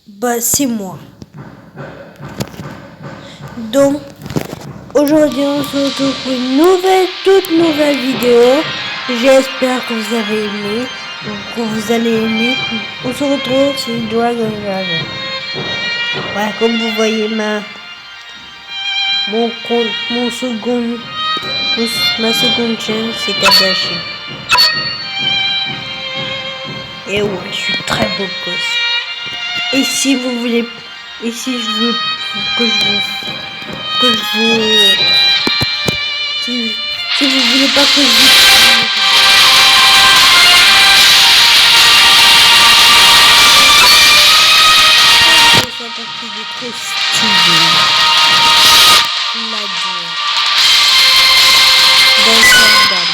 Bah, c'est moi. Donc, aujourd'hui, on se retrouve pour une toute nouvelle vidéo. J'espère que vous avez aimé, que vous allez aimer. On se retrouve sur Dragon Dragon. Ouais, comme vous voyez, ma seconde chaîne, c'est Kadashi. Et ouais, je suis très beau gosse. Et si vous voulez, et si je veux si vous voulez pas que je vous ça parce qu'il est trop stylé. Il l'a dit. Dans sa dame.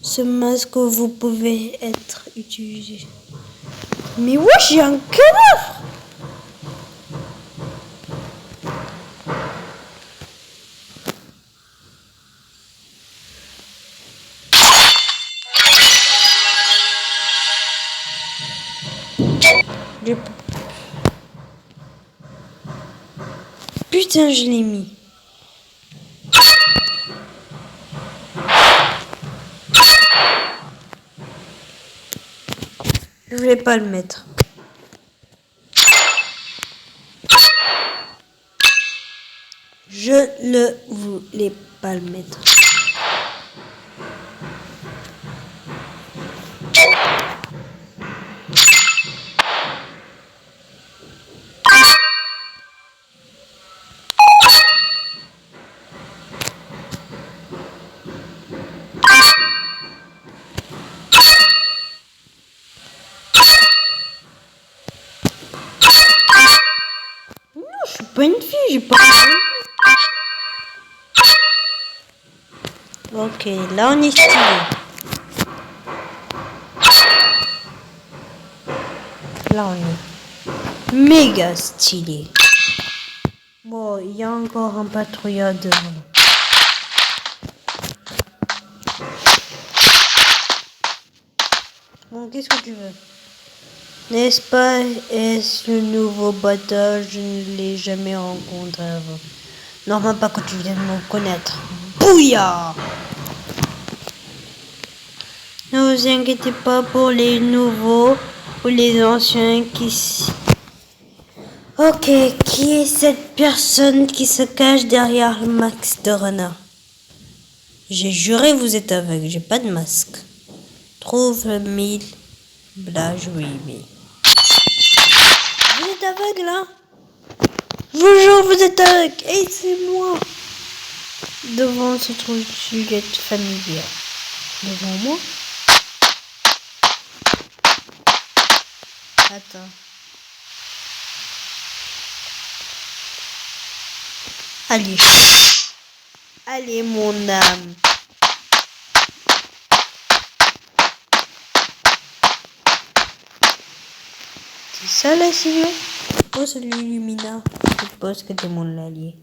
Ce masque, vous pouvez être utilisé. Mais ouais, j'ai un cadavre. Putain, je l'ai mis. Je voulais pas le mettre. Je ne voulais pas le mettre. Non, je suis pas une fille, j'ai pas. Ok, là on est stylé. Là on est méga stylé. Bon, il y a encore un patrouilleur devant. Bon, qu'est-ce que tu veux? N'est-ce pas, est-ce le nouveau batteur? Je ne l'ai jamais rencontré avant. Normal pas que tu viennes me connaître. Bouillard! Ne vous inquiétez pas pour les nouveaux ou les anciens qui... Ok, qui est cette personne qui se cache derrière le masque de renard? J'ai juré vous êtes aveugle, j'ai pas de masque. Trouve le 1000. Blage, oui, mais... Vous êtes aveugle, hein? Je vous jure, vous êtes aveugle. Et c'est moi. Devant se trouve Juliette familière. Devant moi? Attends. Allez. Allez, mon âme. C'est ça la silhouette? Oh, c'est l'Illumina. Je suppose que t'es mon allié.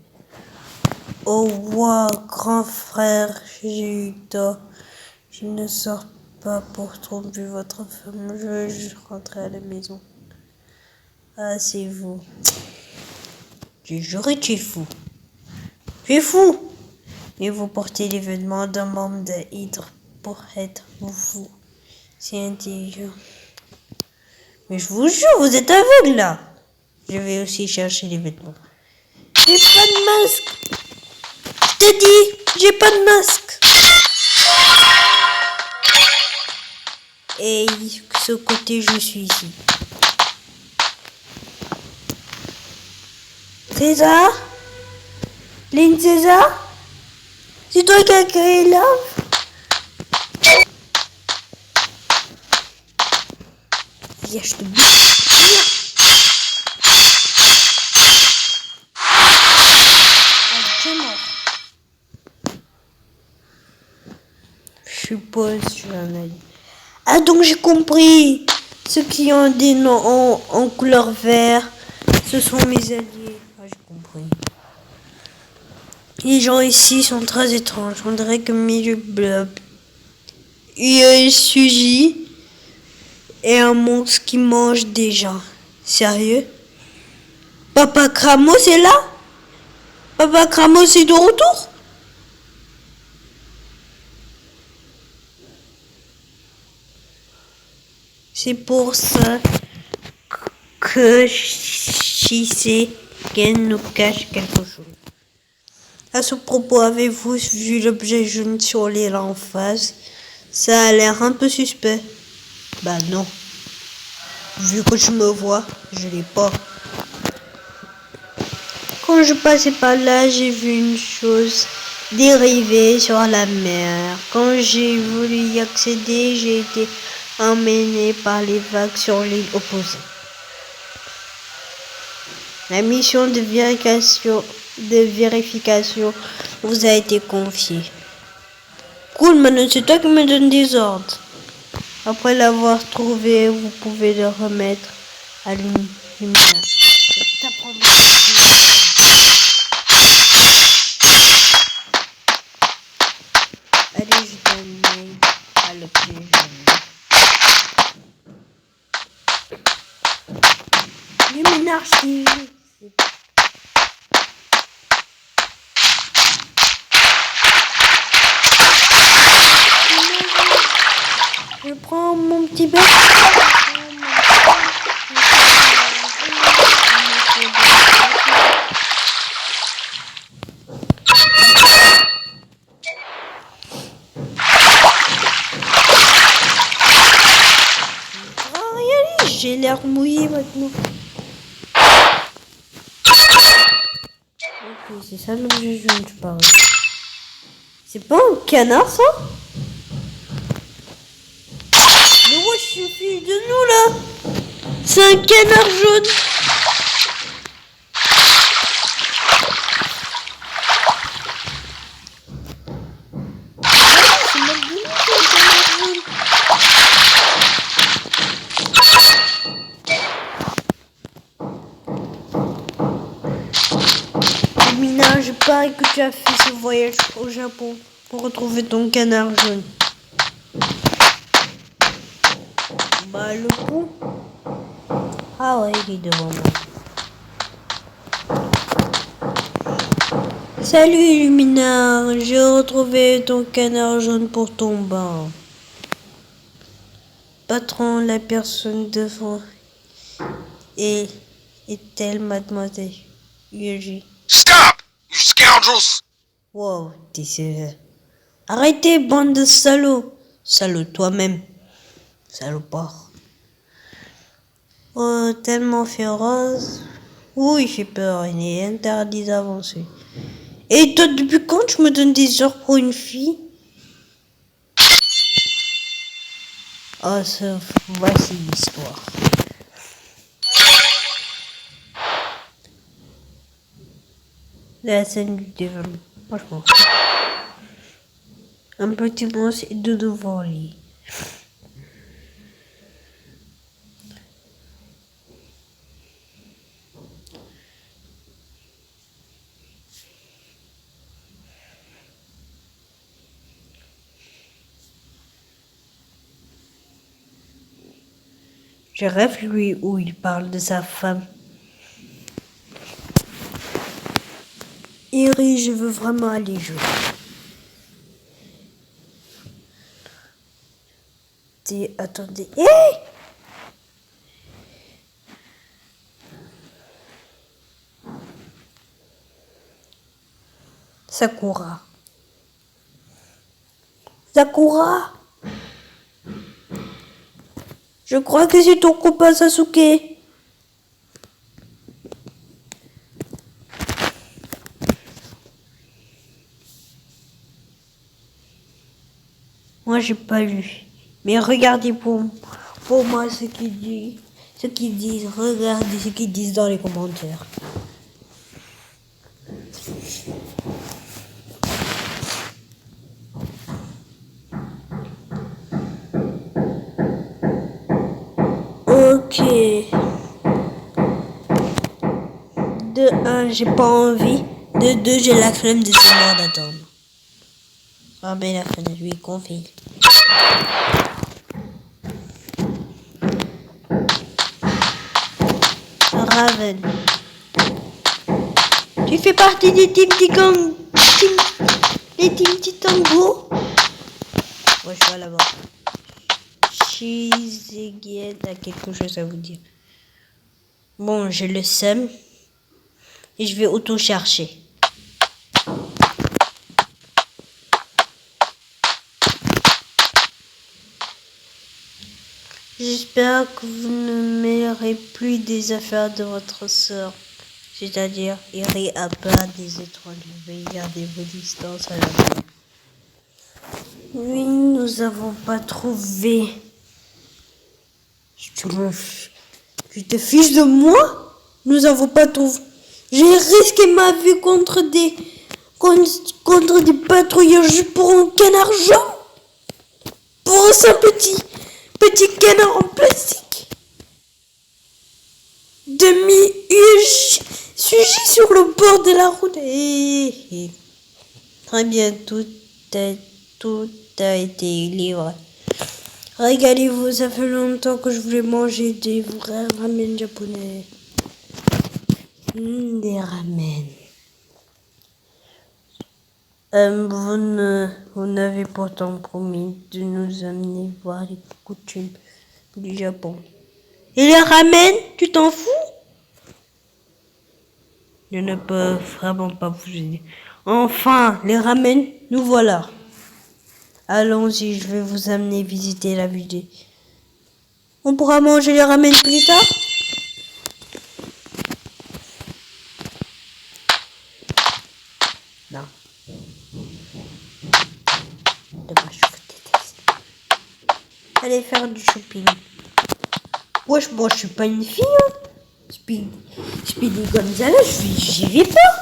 Oh, wow, grand frère, j'ai eu tort. Je ne sors pas pour tromper votre femme. Je veux juste rentrer à la maison. Ah, c'est vous. J'ai juré, tu es fou. Tu es fou. Et vous portez les vêtements d'un membre de Hydre pour être fou. C'est intelligent. Mais je vous jure, vous êtes aveugle là. Je vais aussi chercher les vêtements. J'ai pas de masque. Je t'ai dit, j'ai pas de masque. Et ce côté, je suis ici. César? Lynn César? C'est toi qui as créé l'arbre? Viens, je te bute. Viens. Ah, tu es mort. Je suppose, je vais en aller. Ah, donc j'ai compris. Ceux qui ont des noms en couleur vert, Ce sont mes alliés. Ah, j'ai compris. Les gens ici sont très étranges. On dirait que milieu blob. Il y a un Suzy et un monstre qui mange des gens. Sérieux? Papa Cramo, c'est là? Papa Cramo, c'est de retour? C'est pour ça que Shiseken nous cache quelque chose. À ce propos, avez-vous vu l'objet jaune sur l'île en face? Ça a l'air un peu suspect. Bah non. Vu que je me vois, je l'ai pas. Quand je passais par là, j'ai vu une chose dériver sur la mer. Quand j'ai voulu y accéder, j'ai été emmené par les vagues sur l'île opposée. La mission de vérification vous a été confiée. Cool, maintenant c'est toi qui me donne des ordres. Après l'avoir trouvé, vous pouvez le remettre à lumière. Allez, je donne à l'objet jaune. Luminarchie. Je prends mon petit bec. J'ai l'air mouillé maintenant. Ok, c'est ça l'objet jaune, je parle. C'est pas un canard, ça? Mais wesh, je suis de nous, là. C'est un canard jaune. C'est mal de nous, c'est un canard jaune. Mina, je parie que tu as fait ce voyage au Japon pour retrouver ton canard jaune. Bah, le coup. Ah ouais, il est devant moi. Salut Illuminard, j'ai retrouvé ton canard jaune pour ton bain. Patron, la personne devant est-elle mademoiselle Yuji? Stop, you scoundrels! Wow, t'es sévère. Arrêtez, bande de salauds. Salaud toi-même. Salopard. Oh, tellement féroce. Oui, j'ai peur, il est interdit d'avancer. Et toi, depuis quand tu me donnes des ordres pour une fille? Oh, voici l'histoire. La scène du développement. Franchement. Un petit monstre est de devant lui. Je rêve lui où il parle de sa femme. Iri, je veux vraiment aller jouer. Attendez. Hey! Sakura. Sakura! Je crois que c'est ton copain Sasuke. Moi, j'ai pas lu. Mais regardez pour moi ce qu'ils disent. Ce qu'ils disent. Regardez ce qu'ils disent dans les commentaires. Ok. De un, j'ai pas envie. De deux, j'ai la flemme de ce mort d'attendre. Ah ben la fenêtre, lui, confie. Raven. Tu fais partie des teams des teams Titango. Ouais, je vais là-bas. Shizeged a quelque chose à vous dire. Bon, je le sème. Et je vais auto-chercher. J'espère que vous ne mêlerez plus des affaires de votre sœur. C'est-à-dire, irez à part des étoiles. Veuillez garder vos distances à la main. Oui, nous avons pas trouvé. Tu te fiches de moi? Nous avons pas trouvé. J'ai risqué ma vie contre des patrouilleurs juste pour un canard jaune. Pour un simple petit canard en plastique. Sujet sur le bord de la route. Très bien, tout a été livré. Régalez-vous, ça fait longtemps que je voulais manger des vrais ramen japonais. Des ramen. Vous n'avez pourtant promis de nous amener voir les coutumes du Japon. Et les ramen, tu t'en fous? Je ne peux vraiment pas vous aider. Enfin, les ramen, nous voilà. Allons-y, je vais vous amener visiter la ville. On pourra manger les ramen plus tard? Non. Dommage, je vous déteste. Allez faire du shopping. Wesh, moi je suis pas une fille. Hein. Speedy Gonzales, j'y vais pas.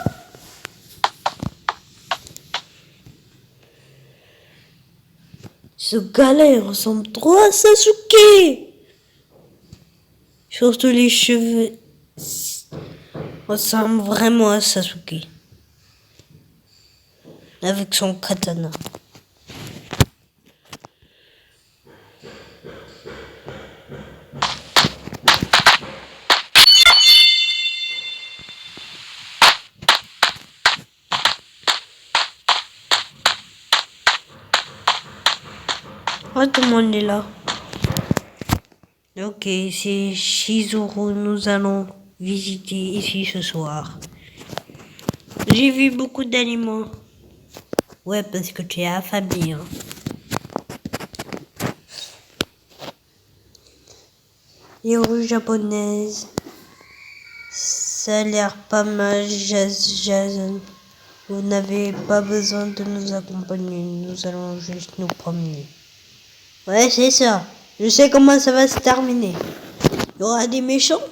Ce gars-là, il ressemble trop à Sasuke. Surtout les cheveux. Ressemble vraiment à Sasuke. Avec son katana. Oh, tout le monde est là. Ok, c'est Shizuru. Nous allons visiter ici ce soir. J'ai vu beaucoup d'aliments. Ouais, parce que tu es affamé. Hein. Les rues japonaises. Ça a l'air pas mal, Jason. Vous n'avez pas besoin de nous accompagner. Nous allons juste nous promener. Ouais, c'est ça. Je sais comment ça va se terminer. Il y aura des méchants.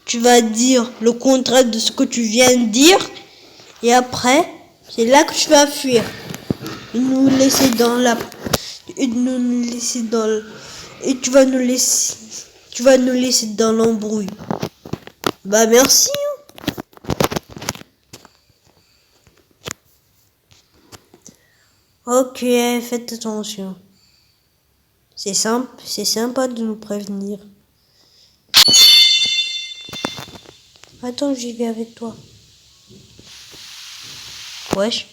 Tu vas dire le contraire de ce que tu viens de dire. Et après, c'est là que tu vas fuir. Et nous laisser dans la... Et nous laisser dans... Et tu vas nous laisser dans l'embrouille. Bah merci. Ok, faites attention. C'est simple, c'est sympa de nous prévenir. Attends, j'y vais avec toi. Wesh.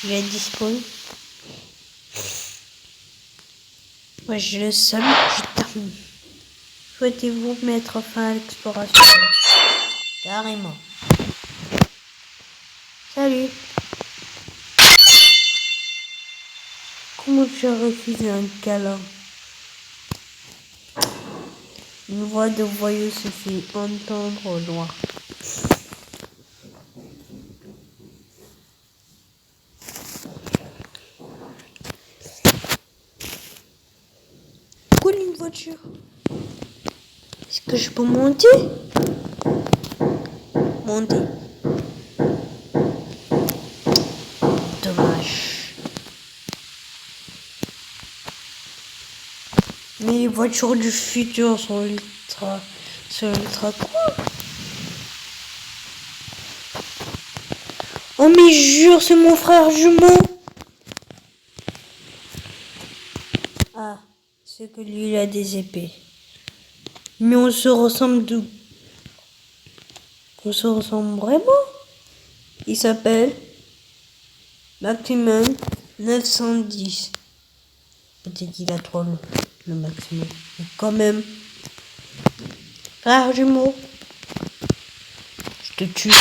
Je vais être disponible. Ouais, je le sens, je termine. Souhaitez-vous mettre fin à l'exploration? Carrément. Salut. Comment tu as refusé un câlin? Une voix de voyou se fait entendre au loin. Cool, une voiture. Est-ce que je peux monter? Monter. Dommage. Mais les voitures du futur sont ultra quoi? Oh mais jure, c'est mon frère jumeau. Ah, c'est que lui, il a des épées. Mais on se ressemble d'où? On se ressemble vraiment? Il s'appelle Maximum 910. Peut-être qu'il a trop le maximum. Mais quand même. Frère jumeau. Je te tue.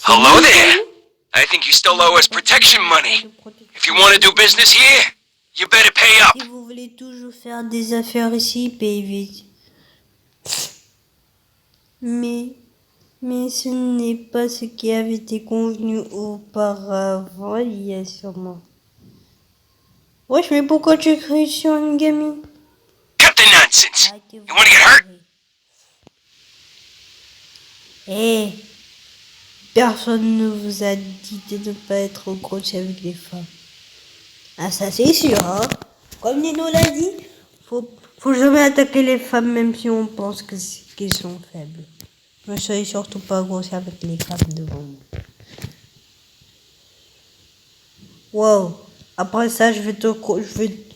Hello there. I think you still owe us protection money. If you want to do business here, you better pay up. Si vous voulez toujours faire des affaires ici, payez vite. Mais ce n'est pas ce qui avait été convenu auparavant, il y a sûrement. Wesh, mais pourquoi tu cries sur une gamine? Cut the nonsense. You want to get hurt? Hé, personne ne vous a dit de ne pas être grossier avec les femmes. Ah, ça c'est sûr, hein. Comme Nino l'a dit, faut jamais attaquer les femmes même si on pense qu'elles sont faibles. Ne soyez surtout pas grossier avec les femmes devant moi. Wow. Après ça, je vais te reconnaître.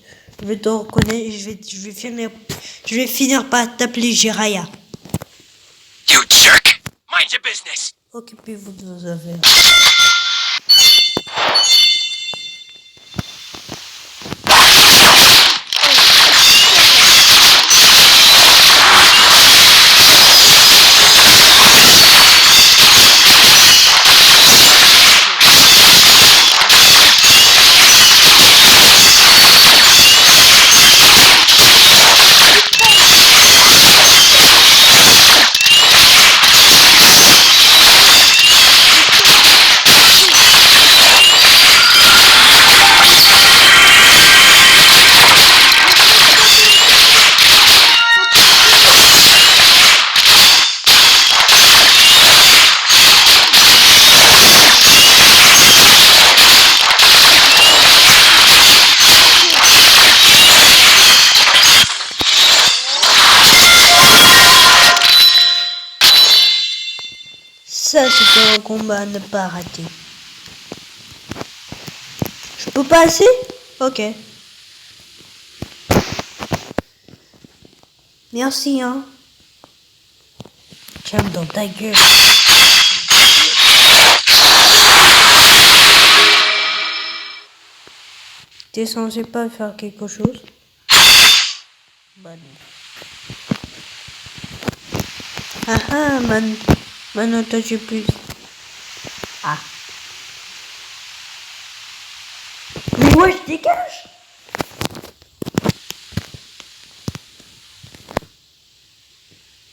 Je vais finir par t'appeler Jiraya. You jerk. Mind your business. Occupez-vous de vos affaires. Ça, c'était un combat à ne pas rater. Je peux passer? Ok. Merci, hein. Tiens dans ta gueule. T'es censé pas faire quelque chose? Bah non. Ah ah, maintenant toi tu plus. Ah. Mais ouais, je dégage.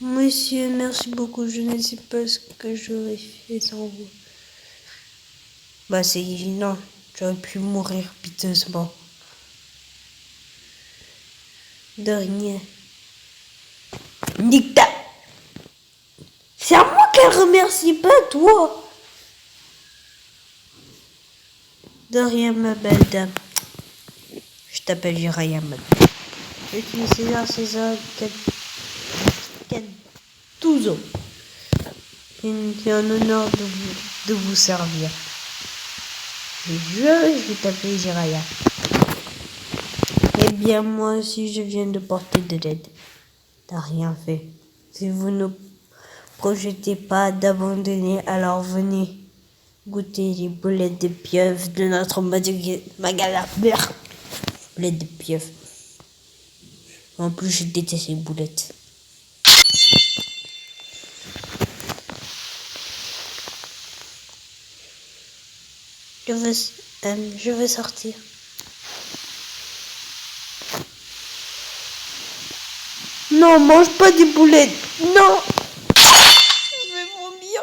Monsieur, merci beaucoup. Je ne sais pas ce que j'aurais fait sans vous. Bah c'est évident. J'aurais pu mourir piteusement. De rien. Nicta. C'est à moi qu'elle remercie, pas toi. De rien, ma belle dame. Je t'appelle Jiraya maintenant. Je suis César Catuzzo. C'est un honneur de vous servir. Je vais t'appeler Jiraya. Eh bien, moi aussi, je viens de porter de l'aide. T'as rien fait. Si vous ne projetez pas d'abandonner, alors venez goûter les boulettes de pieuvre de notre magasin. Boulettes de pieuvre. En plus, je déteste les boulettes. Je veux sortir. Non, mange pas des boulettes. Non. Je vais vomir.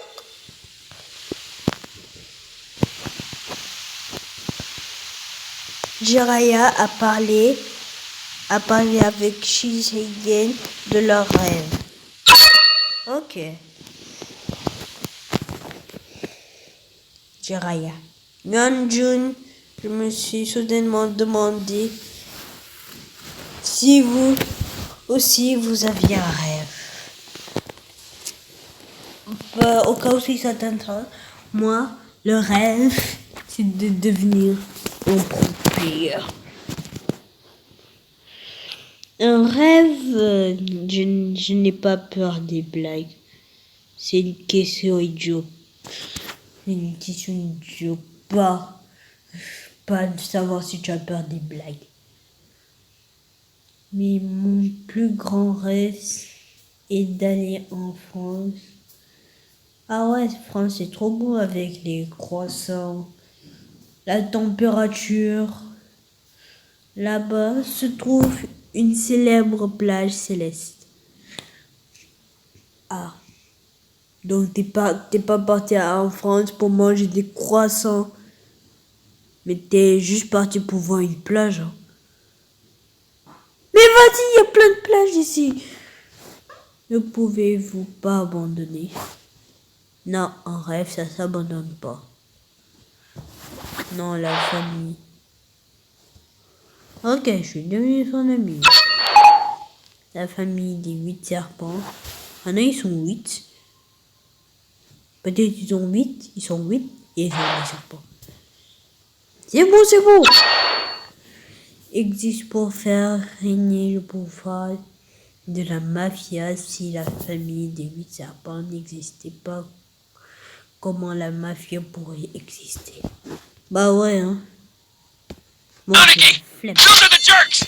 Jiraya a parlé avec Shinseigen de leur rêve. Ok. Jiraya. Myeonjun, je me suis soudainement demandé si vous aussi vous aviez un rêve. Au cas où si ça t'intéresse, moi, le rêve, c'est de devenir un pompier. Un rêve, je n'ai pas peur des blagues. C'est une question idiote. Une question idiote. Pas de savoir si tu as peur des blagues. Mais mon plus grand rêve est d'aller en France. Ah ouais, France c'est trop beau avec les croissants, la température. Là-bas se trouve une célèbre plage céleste. Ah, donc t'es pas parti en France pour manger des croissants, mais t'es juste parti pour voir une plage. Hein. Mais vas-y, il y a plein de plages ici. Ne pouvez-vous pas abandonner? Non, en rêve, ça s'abandonne pas. Non, la famille. Ok, je suis devenu son ami. La famille des 8 serpents. Maintenant, ils sont 8. Peut-être ils sont 8, ils sont 8 et ils sont des serpents. C'est bon. Existe pour faire régner le pouvoir de la mafia. Si la famille des 8 serpents n'existait pas, comment la mafia pourrait exister? Bah ouais, hein. Bon, Donaghy! flemme. Those are the jerks!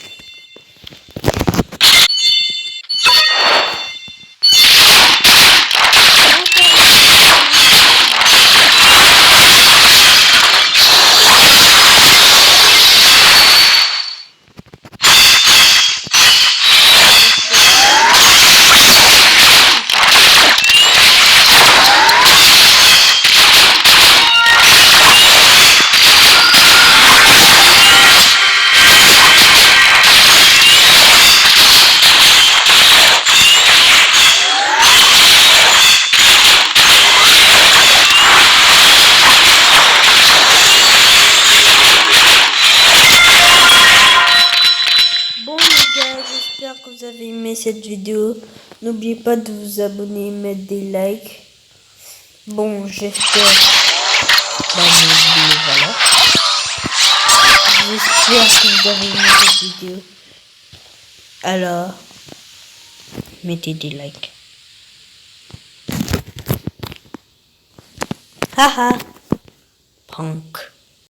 Bon les gars, j'espère que vous avez aimé cette vidéo. N'oubliez pas de vous abonner et mettre des likes. Bon, j'espère. Voilà. J'espère que vous avez aimé cette vidéo. Alors, mettez des likes. Haha. Prank.